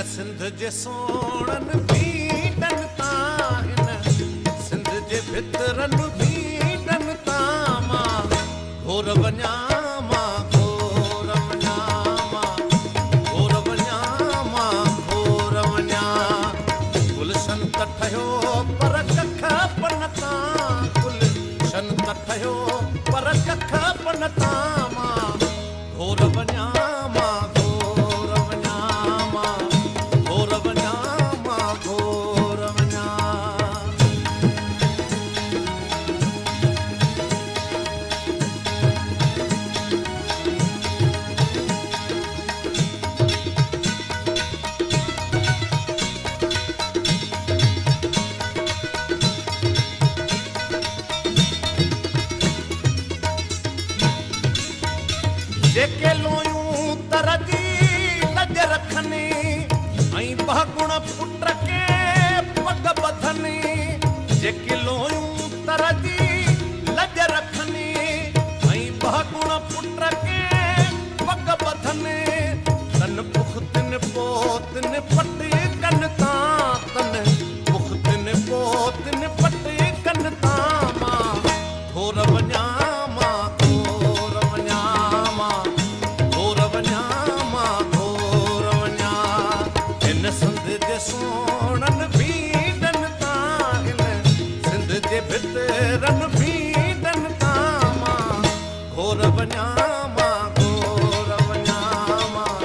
सिंध जे सोणनि बीडनि तां हिन सिंध जे भितरनि बीडनि तां मां घोर वञा मां घोर वञा मां घोर वञा मां घोर वञा गुलशन त ठहियो पर कख पन तां गुलशन त ठहियो पर कख पन तां मां घोर वञा मां घोर वञा मां घोर वञा मां घोर वञा जेके लोयूं तरजी लज रखनी ऐं बहुगुण पुट के पग बधनी जेके लोयूं तरजी लज रखनी ऐं बहुगुण पुट के पग बधनी तन पुख्तिन पोतिन पट कन तां तन पुख्तिन पोतिन पट कन तां मां घोर वञा मां घोर वञा मां घोर वञा मां घोर वञा हिन सिंध जे सोणनि बीडनि तां हिन सिंध जे भितरनि बीडनि तां मां घोर वञा मां घोर वञा मां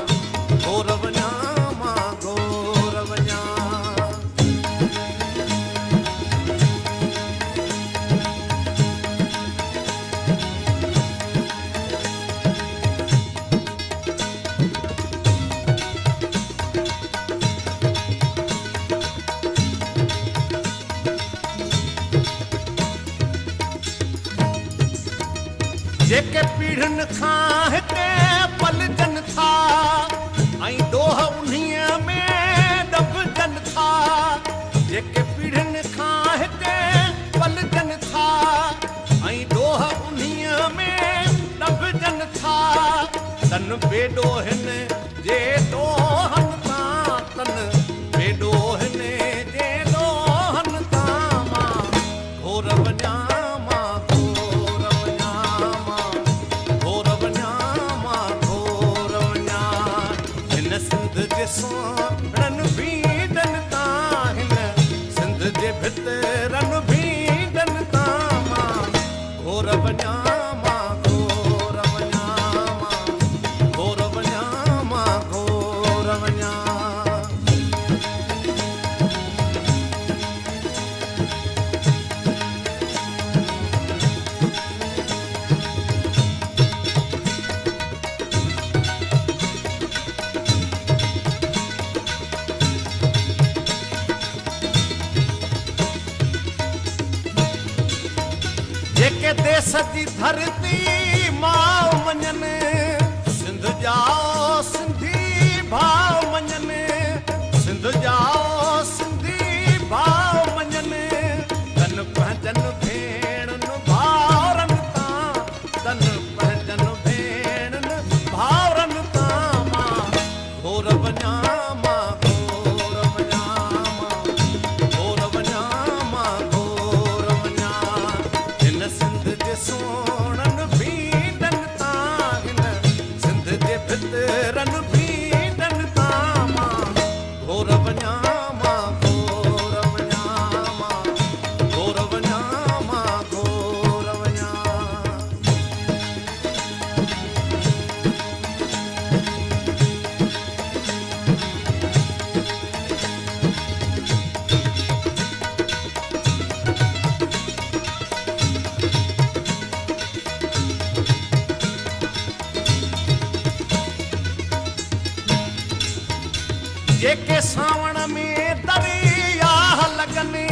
घोर वञा मां घोर वञा जेके पीढ़ियुनि खां हिते पलजनि था ऐं ॾोह उन्हीअ में दॿजनि था जेके पीढ़ियुनि खां हिते पलजनि था ऐं ॾोह उन्हीअ में दॿजनि था तन बेॾोहिनि जे ॾोहनि तां तन बेॾोहिनि जे ॾोहनि तां मां घोर वञा मां घोर वञा मां घोर वञा मां घोर वञा हिन सिंध जे सोणनि बीडनि तां हिन सिंध जे भितरनि बीडनि तां मां घोर वञा मां घोर वञा मां घोर वञा मां घोर वञा जेके देश जी धरती मां मञनि सिंध जा सिंधी भाउ मञनि सिंध जा सिंधी भाउ मञनि तन पंहिंजनि भेणनि भाउरनि तां तन पंहिंजनि भेणनि भाउरनि तां मां घोर वञा मां घोर वञा मां घोर वञा मां घोर वञा हिन सिंध जे सोणनि बीडनि तां हिन सिंध जे भितरनि बीडनि तां मां घोर वञा मां घोर वञा मां घोर वञा मां घोर वञा जेके सावण में दरिया लॻनि